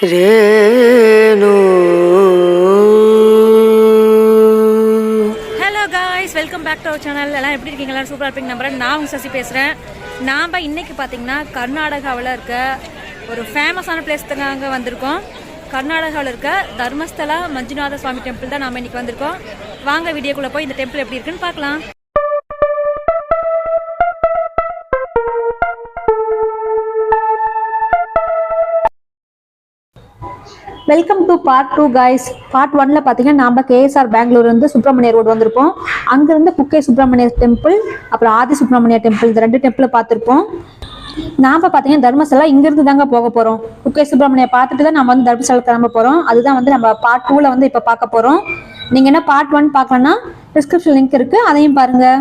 Renu. Hello guys, welcome back to our channel. எல்லாம் எப்படி இருக்கீங்க? எல்லாரும் சூப்பராக இருப்பீங்க நம்புறேன். நான் உங்கள் சசி பேசுகிறேன். நாம் இன்னைக்கு பார்த்தீங்கன்னா கர்நாடகாவில் இருக்க ஒரு ஃபேமஸான பிளேஸ்க்கு அங்கே வந்திருக்கோம். கர்நாடகாவில் இருக்க தர்மஸ்தலா மஞ்சுநாத சுவாமி டெம்பிள் தான் நாம் இன்னைக்கு வந்திருக்கோம். வாங்க வீடியோக்குள்ளே போய் இந்த டெம்பிள் எப்படி இருக்குன்னு பார்க்கலாம். Welcome to part 2 guys. Part 1ல பார்த்தீங்கன்னா நம்ம கேஎஸ்ஆர் பெங்களூர்லேருந்து சுப்பிரமணிய ரோடு வந்திருப்போம். அங்கேருந்து குக்கே சுப்பிரமணிய டெம்பிள், அப்புறம் ஆதி சுப்பிரமணிய டெம்பிள், இந்த 2 டெம்பிளை பார்த்துருப்போம். நாம் பார்த்தீங்கன்னா தர்மஸ்தலா இங்கேருந்து தாங்க போக போகிறோம். குக்கே சுப்பிரமணிய பார்த்துட்டு தான் நம்ம வந்து தர்மஸ்தலா கிளம்ப போகிறோம். அதுதான் வந்து நம்ம பார்ட் 2ல வந்து இப்போ பார்க்க போகிறோம். நீங்கள் என்ன பார்ட் 1 பார்க்கலன்னா டிஸ்கிரிப்ஷன் லிங்க் இருக்குது, அதையும் பாருங்கள்.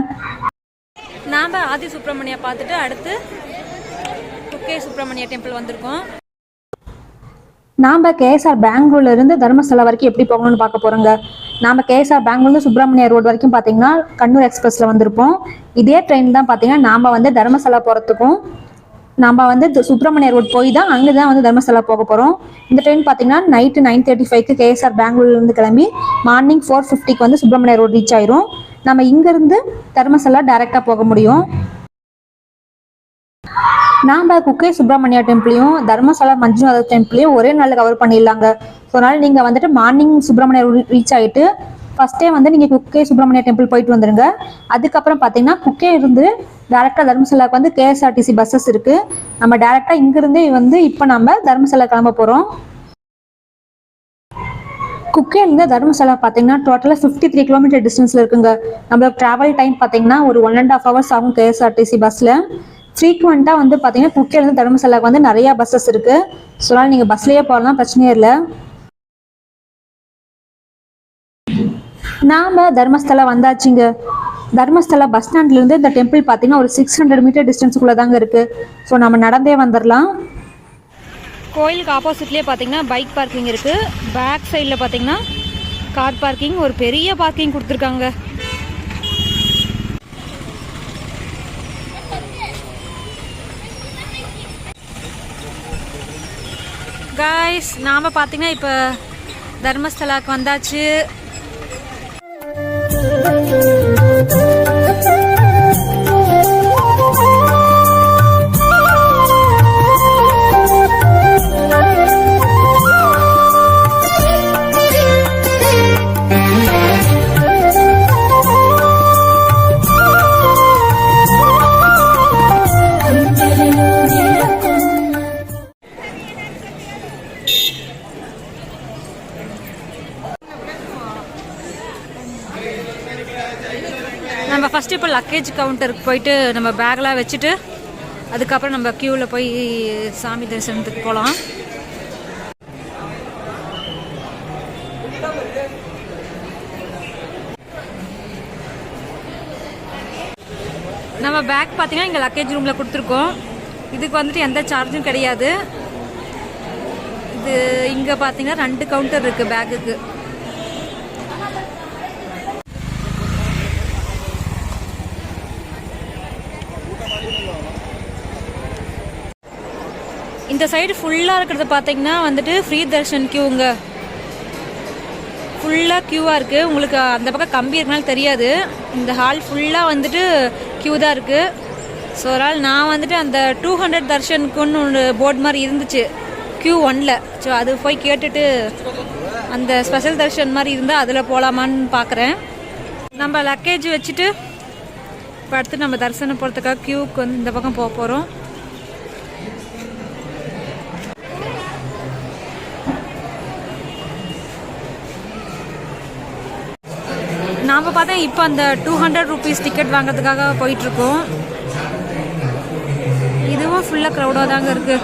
நாம் ஆதி சுப்பிரமணிய பார்த்துட்டு அடுத்து குக்கே சுப்பிரமணிய டெம்பிள் வந்திருக்கோம். நாம் கேஎஸ்ஆர் பெங்களூர்ல இருந்து தர்மஸ்தலா வரைக்கும் எப்படி போகணும்னு பார்க்க போறோங்க. நாம் கேஎஸ்ஆர் பெங்களூர்ல சுப்பிரமணிய ரோடு வரைக்கும் பார்த்தீங்கன்னா கண்ணூர் எக்ஸ்பிரஸ்ல வந்திருப்போம். இதே ட்ரெயின் தான் பார்த்தீங்கன்னா நாம் வந்து தர்மஸ்தலா போகிறதுக்கும் நம்ம வந்து சுப்பிரமணிய ரோடு போய் தான் அங்கே தான் வந்து தர்மஸ்தலா போக போகிறோம். இந்த ட்ரெயின் பார்த்தீங்கன்னா நைட்டு 9:35க்கு கேஎஸ்ஆர் பெங்களூர்லேருந்து கிளம்பி மார்னிங் 4:50க்கு வந்து சுப்பிரமணிய ரோடு ரீச் ஆயிரும். நம்ம இங்கேருந்து தர்மஸ்தலா டைரெக்டாக போக முடியும். நாம் குக்கே சுப்பிரமணியா டெம்பிளையும் தர்மஸ்தலா மஞ்சுநாத டெம்பிளையும் ஒரே நாளில் கவர் பண்ணிடலாங்க. ஸோ அதனால் நீங்கள் வந்துட்டு மார்னிங் சுப்பிரமணியா ரீச் ஆகிட்டு ஃபஸ்ட்டே வந்து நீங்கள் குக்கே சுப்பிரமணியா டெம்பிள் போயிட்டு வந்துடுங்க. அதுக்கப்புறம் பார்த்தீங்கன்னா குக்கே இருந்து டேரெக்டாக தர்மஸ்தலாவுக்கு வந்து கேஎஸ்ஆர்டிசி பஸ்ஸஸ் இருக்குது. நம்ம டேரெக்டாக இங்கேருந்தே வந்து இப்போ நம்ம தர்மஸ்தலா கிளம்ப போகிறோம். குக்கேலேருந்து தர்மஸ்தலா பார்த்தீங்கன்னா டோட்டலாக 53 கிலோமீட்டர் டிஸ்டன்ஸில் இருக்குங்க. நம்மளுக்கு ட்ராவல் டைம் பார்த்தீங்கன்னா ஒரு 1.5 hours ஆகும் கேஎஸ்ஆர்டிசி பஸ்ஸில். ஃப்ரீக்வெண்ட்டாக வந்து பார்த்தீங்கன்னா குக்கேலேருந்து தர்மஸ்தலாவுக்கு வந்து நிறையா பஸ்ஸஸ் இருக்குது. ஸோ அதனால் நீங்கள் பஸ்லேயே போகலாம், பிரச்சனையே இல்லை. நாம் தர்மஸ்தலா வந்தாச்சுங்க. தர்மஸ்தலா பஸ் ஸ்டாண்ட்லேருந்து இந்த டெம்பிள் பார்த்தீங்கன்னா ஒரு 600 மீட்டர் டிஸ்டன்ஸுக்குள்ளே தாங்க இருக்குது. ஸோ நம்ம நடந்தே வந்துடலாம். கோயிலுக்கு ஆப்போசிட்லேயே பார்த்தீங்கன்னா பைக் பார்க்கிங் இருக்குது. பேக் சைடில் பார்த்தீங்கன்னா கார் பார்க்கிங், ஒரு பெரிய பார்க்கிங் கொடுத்துருக்காங்க. காய்ஸ், நாம் பார்த்தீங்கன்னா இப்போ தர்மஸ்தலாவுக்கு வந்தாச்சு. நம்ம ஃபஸ்ட்டு இப்போ லக்கேஜ் கவுண்டருக்கு போயிட்டு நம்ம பேக்லாம் வச்சுட்டு அதுக்கப்புறம் நம்ம க்யூவில் போய் சாமி தரிசனத்துக்கு போகலாம். நம்ம பேக் பார்த்தீங்கன்னா இங்கே லக்கேஜ் ரூமில் கொடுத்துருக்கோம். இதுக்கு வந்துட்டு எந்த சார்ஜும் கிடையாது. இது இங்கே பார்த்தீங்கன்னா 2 கவுண்டர் இருக்குது பேக்குக்கு. இந்த சைடு ஃபுல்லாக இருக்கிறது பார்த்தீங்கன்னா வந்துட்டு ஃப்ரீ தர்ஷன் க்யூங்க. ஃபுல்லாக க்யூவாக இருக்குது. உங்களுக்கு அந்த பக்கம் கம்பி இருக்கனால தெரியாது. இந்த ஹால் ஃபுல்லாக வந்துட்டு க்யூ தான் இருக்குது. ஸோ அதனால் நான் வந்துட்டு அந்த 200 தர்ஷனுக்குன்னு ஒன்று போர்டு மாதிரி இருந்துச்சு Q1ல். ஸோ அது போய் கேட்டுட்டு அந்த ஸ்பெஷல் தர்ஷன் மாதிரி இருந்தால் அதில் போகலாமான்னு பார்க்குறேன். நம்ம லக்கேஜ் வச்சுட்டு இப்போ அடுத்து நம்ம தரிசனம் போகிறதுக்காக க்யூவுக்கு வந்து இந்த பக்கம் போக போகிறோம். நாம் பார்த்தா இப்போ அந்த 200 ரூபீஸ் டிக்கெட் வாங்கிறதுக்காக போயிட்டுருக்கோம். இதுவும் ஃபுல்லாக க்ரௌடாக தாங்க இருக்குது.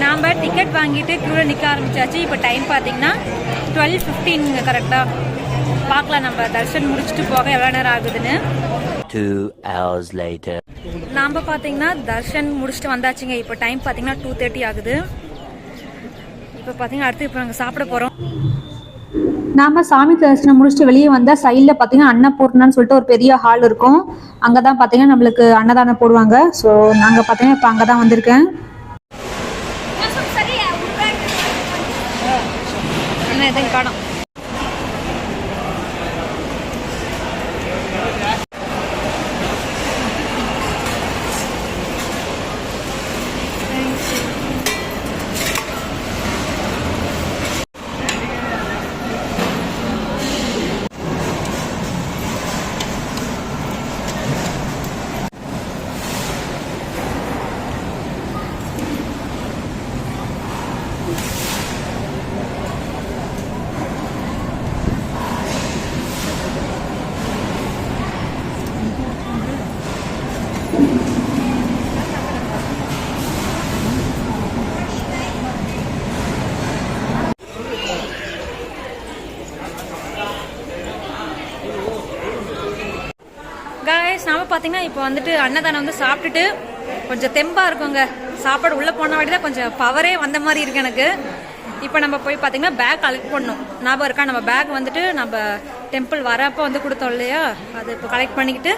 நாம் டிக்கெட் வாங்கிட்டு க்யூவில் நிற்க ஆரம்பித்தாச்சு. இப்போ டைம் பார்த்தீங்கன்னா 12:15 கரெக்டாக. பார்க்கலாம் நம்ம தர்ஷன் முடிச்சுட்டு போக எவ்வளோ நேரம் ஆகுதுன்னு. 2 hours later. நாம் பார்த்தீங்கன்னா தர்ஷன் முடிச்சுட்டு வந்தாச்சுங்க. இப்போ டைம் பார்த்தீங்கன்னா 2:30 ஆகுது. இப்போ பார்த்தீங்கன்னா அடுத்து இப்போ நாங்கள் சாப்பிட போகிறோம். நாம் சாமி தரிசனம் முடிச்சுட்டு வெளியே வந்தால் சைடில் பார்த்தீங்கன்னா அன்னபூர்ணான்னு சொல்லிட்டு ஒரு பெரிய ஹால் இருக்கும். அங்கே தான் பார்த்தீங்கன்னா நம்மளுக்கு அன்னதானம் போடுவாங்க. ஸோ நாங்கள் பார்த்தீங்கன்னா இப்போ அங்கே தான் வந்திருக்கேன். இன்னும் எதுவும் காணோம். கைஸ் நாம பார்த்தீங்கன்னா இப்போ வந்துட்டு அன்னதானம் வந்து சாப்பிட்டுட்டு கொஞ்சம் தெம்பாக இருக்குங்க. சாப்பாடு உள்ளே போன வாட்டி தான் கொஞ்சம் பவரே வந்த மாதிரி இருக்கு எனக்கு. இப்போ நம்ம போய் பார்த்தீங்கன்னா பேக் கலெக்ட் பண்ணணும். ஞாபகம் இருக்கா, நம்ம பேக் வந்துட்டு நம்ம டெம்பிள் வரப்போ வந்து கொடுத்தோம் இல்லையா, அது இப்போ கலெக்ட் பண்ணிக்கிட்டு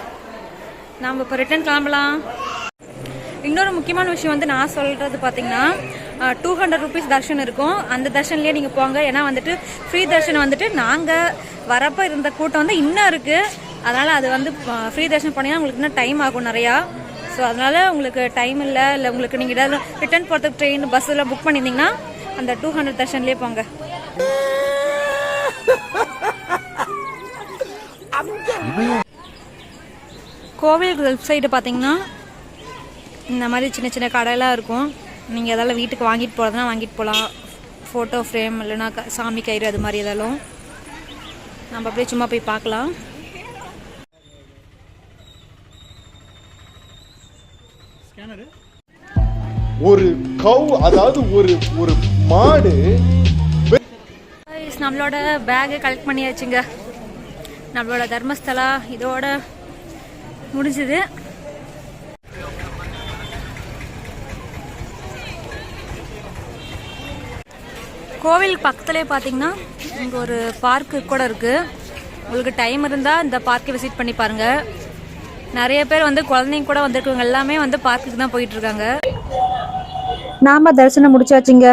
நம்ம இப்போ ரிட்டர்ன் கிளம்பலாம். இன்னொரு முக்கியமான விஷயம் வந்து நான் சொல்கிறது பார்த்தீங்கன்னா 200 rupees தர்ஷன் இருக்கும். அந்த தர்ஷன்லேயே நீங்கள் போங்க. ஏன்னா வந்துட்டு ஃப்ரீ தர்ஷன் வந்துட்டு நாங்கள் வரப்போ இருந்த கூட்டம் வந்து இன்னும் இருக்குது. அதனால் அது வந்து ஃப்ரீ தர்ஷன் பண்ணிங்கன்னா உங்களுக்கு இன்னும் டைம் ஆகும் நிறையா. ஸோ அதனால் உங்களுக்கு டைம் இல்லை உங்களுக்கு நீங்கள் ஏதாவது ரிட்டர்ன் போகிறதுக்கு ட்ரெயின் பஸ்ஸில் புக் பண்ணியிருந்தீங்கன்னா அந்த 200 தர்ஷன்லேயே போங்க. கோவில் வெப்சைட்டு பார்த்தீங்கன்னா இந்த மாதிரி சின்ன சின்ன கடையெல்லாம் இருக்கும். நீங்கள் எதாலும் வீட்டுக்கு வாங்கிட்டு போகிறதுனா வாங்கிட்டு போகலாம். ஃபோட்டோ ஃப்ரேம் இல்லைன்னா சாமி கயிறு அது மாதிரி எதாலும் நம்ம அப்படியே சும்மா போய் பார்க்கலாம். ஒரு கவ், அதாவது ஒரு ஒரு மாடு. நம்மளோட பேக்கை கலெக்ட் பண்ணியாச்சுங்க. நம்மளோட தர்மஸ்தலா இதோட முடிஞ்சுது. கோவில் பக்கத்துலேயே பார்த்தீங்கன்னா இங்கே ஒரு பார்க்கு கூட இருக்குது. உங்களுக்கு டைம் இருந்தால் இந்த பார்க்கை விசிட் பண்ணி பாருங்கள். நிறைய பேர் வந்து குழந்தைங்க கூட வந்திருக்கவங்க எல்லாமே வந்து பார்க்குக்கு தான் போயிட்டுருக்காங்க. நாம் தரிசனம் முடிச்சாச்சுங்க.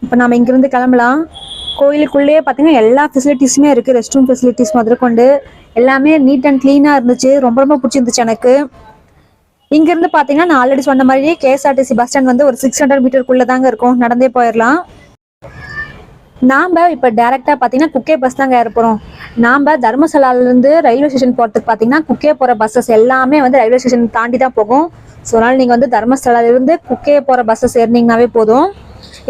இப்போ நாம் இங்கேருந்து கிளம்பலாம். கோயிலுக்குள்ளேயே பார்த்தீங்கன்னா எல்லா ஃபெசிலிட்டிஸுமே இருக்குது. ரெஸ்ட் ரூம் ஃபெசிலிட்டிஸ் முதல் கொண்டு எல்லாமே நீட் அண்ட் க்ளீனாக இருந்துச்சு. ரொம்ப ரொம்ப பிடிச்சிருந்துச்சு எனக்கு. இங்கேருந்து பார்த்தீங்கன்னா நான் ஆல்ரெடி சொன்ன மாதிரியே KSRTC பஸ் ஸ்டாண்ட் வந்து ஒரு 600 மீட்டருக்குள்ளே தாங்க இருக்கும். நடந்தே போயிடலாம். நாம் இப்போ டேரெக்டாக பார்த்தீங்கன்னா குக்கே பஸ் தாங்க ஏற போகிறோம். நாம் தர்மசாலாலேருந்து ரயில்வே ஸ்டேஷன் போகிறதுக்கு பார்த்தீங்கன்னா குக்கே போகிற பஸ்ஸஸ் எல்லாமே வந்து ரயில்வே ஸ்டேஷன் தாண்டி தான் போகும். ஸோ அதனால் நீங்கள் வந்து தர்மசாலாலேருந்து குக்கே போகிற பஸ்ஸஸ் ஏறினீங்கனாவே போதும்.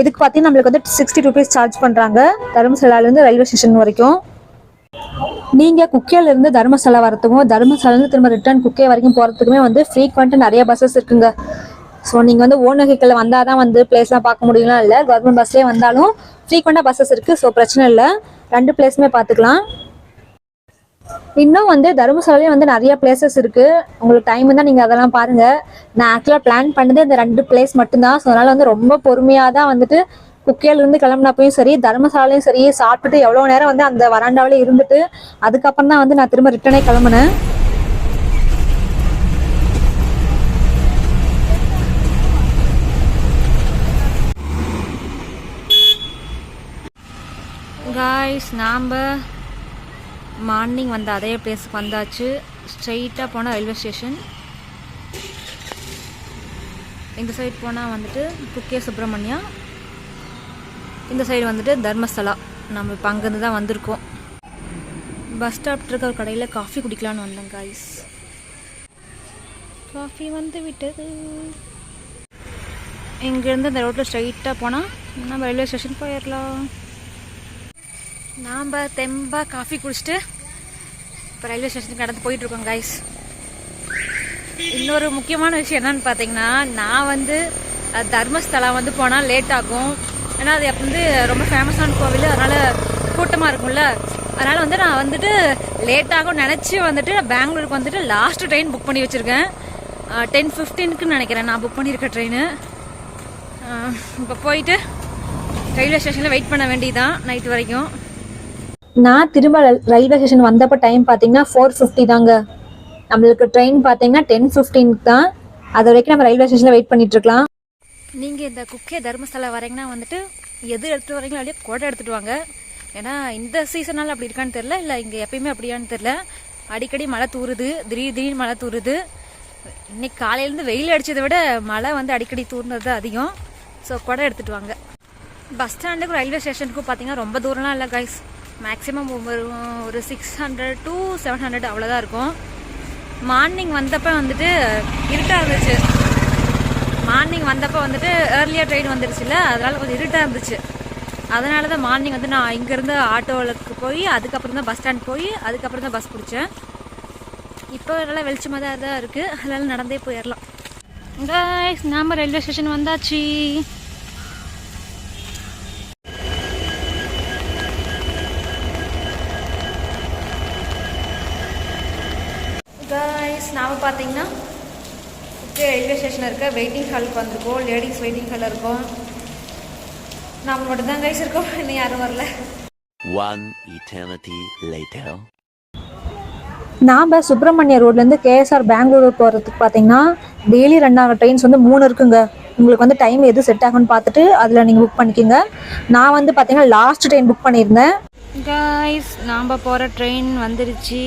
இதுக்கு பார்த்தீங்கன்னா நம்மளுக்கு வந்து 60 rupees சார்ஜ் பண்ணுறாங்க தர்மசாலாலேருந்து ரயில்வே ஸ்டேஷன் வரைக்கும். நீங்கள் குக்கேலேருந்து தர்மசாலா வரத்துக்கும் தர்மசாலாலேருந்து திரும்ப ரிட்டர்ன் குக்கே வரைக்கும் போகிறதுக்குமே வந்து ஃப்ரீக்வெண்ட்டாக நிறைய பஸ்ஸஸ் இருக்குங்க. ஸோ நீங்கள் வந்து ஓன் வெஹிக்கிளில் வந்தால் தான் வந்து பிளேஸ்லாம் பார்க்க முடியுங்களா இல்லை, கவர்மெண்ட் பஸ்லேயே வந்தாலும் ஃப்ரீக்வெண்ட்டாக பஸ்ஸஸ் இருக்குது. ஸோ பிரச்சனை இல்லை, 2 பிளேஸுமே பார்த்துக்கலாம். இன்னும் வந்து தர்மசாலையும் வந்து நிறைய பிளேசஸ் இருக்குது. உங்களுக்கு டைம் இருந்தால் நீங்கள் அதெல்லாம் பாருங்கள். நான் ஆக்சுவலாக பிளான் பண்ணது இந்த 2 பிளேஸ் மட்டும்தான். ஸோ அதனால் வந்து ரொம்ப பொறுமையாக தான் வந்துட்டு குக்கேலேருந்து கிளம்புனப்பையும் சரி தர்மசாலையும் சரி சாப்பிட்டுட்டு எவ்வளோ நேரம் வந்து அந்த வராண்டாவிலே இருந்துட்டு அதுக்கப்புறம் தான் வந்து நான் திரும்ப ரிட்டனே கிளம்புனேன். காய்ஸ் நாம் மார்னிங் வந்து அதே பிளேஸுக்கு வந்தாச்சு. ஸ்ட்ரெயிட்டாக போனால் ரயில்வே ஸ்டேஷன். இந்த சைடு போனால் வந்துட்டு குக்கே சுப்பிரமணியா, இந்த சைடு வந்துட்டு தர்மஸ்தலா. நம்ம இப்போ அங்கேருந்து தான் வந்திருக்கோம். பஸ் ஸ்டாப் இருக்க ஒரு கடையில் காஃபி குடிக்கலான்னு வந்தேன் காய்ஸ். காஃபி வந்து விட்டது. இங்கேருந்து இந்த ரோட்டில் ஸ்ட்ரெயிட்டாக போனால் நம்ம ரயில்வே ஸ்டேஷன் போயிடலாம். நாம் தெம்பா காஃபி குடிச்சிட்டு இப்போ ரயில்வே ஸ்டேஷனுக்கு நடந்து போயிட்டுருக்கோம் காய்ஸ். இன்னொரு முக்கியமான விஷயம் என்னன்னு பார்த்தீங்கன்னா, நான் வந்து தர்மஸ்தலா வந்து போனால் லேட் ஆகும். ஏன்னா அது வந்து ரொம்ப ஃபேமஸான கோவில், அதனால் கூட்டமாக இருக்கும்ல. அதனால் வந்து நான் வந்துட்டு லேட் ஆகும் நினச்சி வந்துட்டு பெங்களூருக்கு வந்துட்டு லாஸ்ட்டு ட்ரெயின் புக் பண்ணி வச்சுருக்கேன். 10:15க்குன்னு நினைக்கிறேன் நான் புக் பண்ணியிருக்க ட்ரெயின். இப்போ போயிட்டு ரயில்வே ஸ்டேஷனில் வெயிட் பண்ண வேண்டியதான் நைட்டு வரைக்கும். நான் திரும்ப ரயில்வே ஸ்டேஷன் வந்தப்போ டைம் பார்த்தீங்கன்னா 4:50 தாங்க. நம்மளுக்கு ட்ரெயின் பார்த்தீங்கன்னா 10:15 தான். அது வரைக்கும் நம்ம ரயில்வே ஸ்டேஷனில் வெயிட் பண்ணிட்டு இருக்கலாம். நீங்கள் இந்த குக்கே தர்மஸ்தலா வரீங்கன்னா வந்துட்டு எது எடுத்துகிட்டு வரீங்களோ அப்படியே கொடை எடுத்துகிட்டு வாங்க. ஏன்னா இந்த சீசனால் அப்படி இருக்கான்னு தெரில, இல்லை இங்கே எப்பயுமே அப்படியான்னு தெரில. அடிக்கடி மழை தூறுது, திடீர்னு மழை தூறுது. இன்னைக்கு காலையிலேருந்து வெயில் அடித்ததை விட மழை வந்து அடிக்கடி தூர்னது அதிகம். ஸோ குடை எடுத்துகிட்டு வாங்க. பஸ் ஸ்டாண்டுக்கும் ரயில்வே ஸ்டேஷனுக்கும் பார்த்தீங்கன்னா ரொம்ப தூரம்லாம் இல்லை கைஸ். மேக்ஸிமம் ஒரு 600 to 700 அவ்வளோதான் இருக்கும். மார்னிங் வந்தப்போ வந்துட்டு இருட்டாக இருந்துச்சு. மார்னிங் வந்தப்போ வந்துட்டு ஏர்லியாக ட்ரெயின் வந்துருச்சுல்ல, அதனால் கொஞ்சம் இருட்டாக இருந்துச்சு. அதனால தான் மார்னிங் வந்து நான் இங்கேருந்து ஆட்டோவுக்கு போய் அதுக்கப்புறம் தான் பஸ் ஸ்டாண்ட் போய் அதுக்கப்புறம் தான் பஸ் பிடிச்சேன். இப்போ நல்லா வெளிச்சமாக தான் இருக்குது, அதனால நடந்தே போயிடலாம். கைஸ் நாம் ரயில்வே ஸ்டேஷன் வந்தாச்சு. கைஸ் நாம் பார்த்தீங்கன்னா ரயில்வே ஸ்டேஷனில் இருக்க வெயிட்டிங் ஹாலுக்கு வந்திருக்கோம். லேடிஸ் வெயிட்டிங் ஹாலில் இருக்கோம். நாம் மட்டும் தான் கைஸ் இருக்கோம், இன்னும் யாரும் வரல. One eternity later. நாம் சுப்பிரமணிய ரோட்லேருந்து கேஎஸ்ஆர் பெங்களூர் போகிறதுக்கு பார்த்தீங்கன்னா டெய்லி ரன் ஆகிற ட்ரெயின்ஸ் வந்து 3 இருக்குங்க. உங்களுக்கு வந்து டைம் எது செட் ஆகும்னு பார்த்துட்டு அதில் நீங்கள் புக் பண்ணிக்கோங்க. நான் வந்து பார்த்தீங்கன்னா லாஸ்ட் ட்ரெயின் புக் பண்ணியிருந்தேன். கைஸ் நாம் போகிற ட்ரெயின் வந்துருச்சு.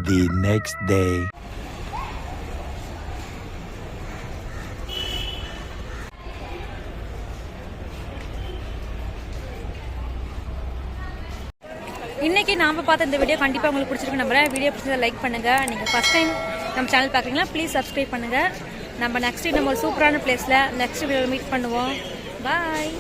The next day. இன்றைக்கி நாம் பார்த்த இந்த வீடியோ கண்டிப்பாக உங்களுக்கு பிடிச்சிருக்கு நம்புறேன். வீடியோ பிடிச்சதை லைக் பண்ணுங்கள். நீங்கள் ஃபஸ்ட் டைம் நம்ம சேனல் பார்க்குறீங்களா ப்ளீஸ் சப்ஸ்கிரைப் பண்ணுங்கள். நம்ம நெக்ஸ்ட் நம்ம ஒரு சூப்பரான பிளேஸில் நெக்ஸ்ட் வீடியோவில் மீட் பண்ணுவோம். பாய்.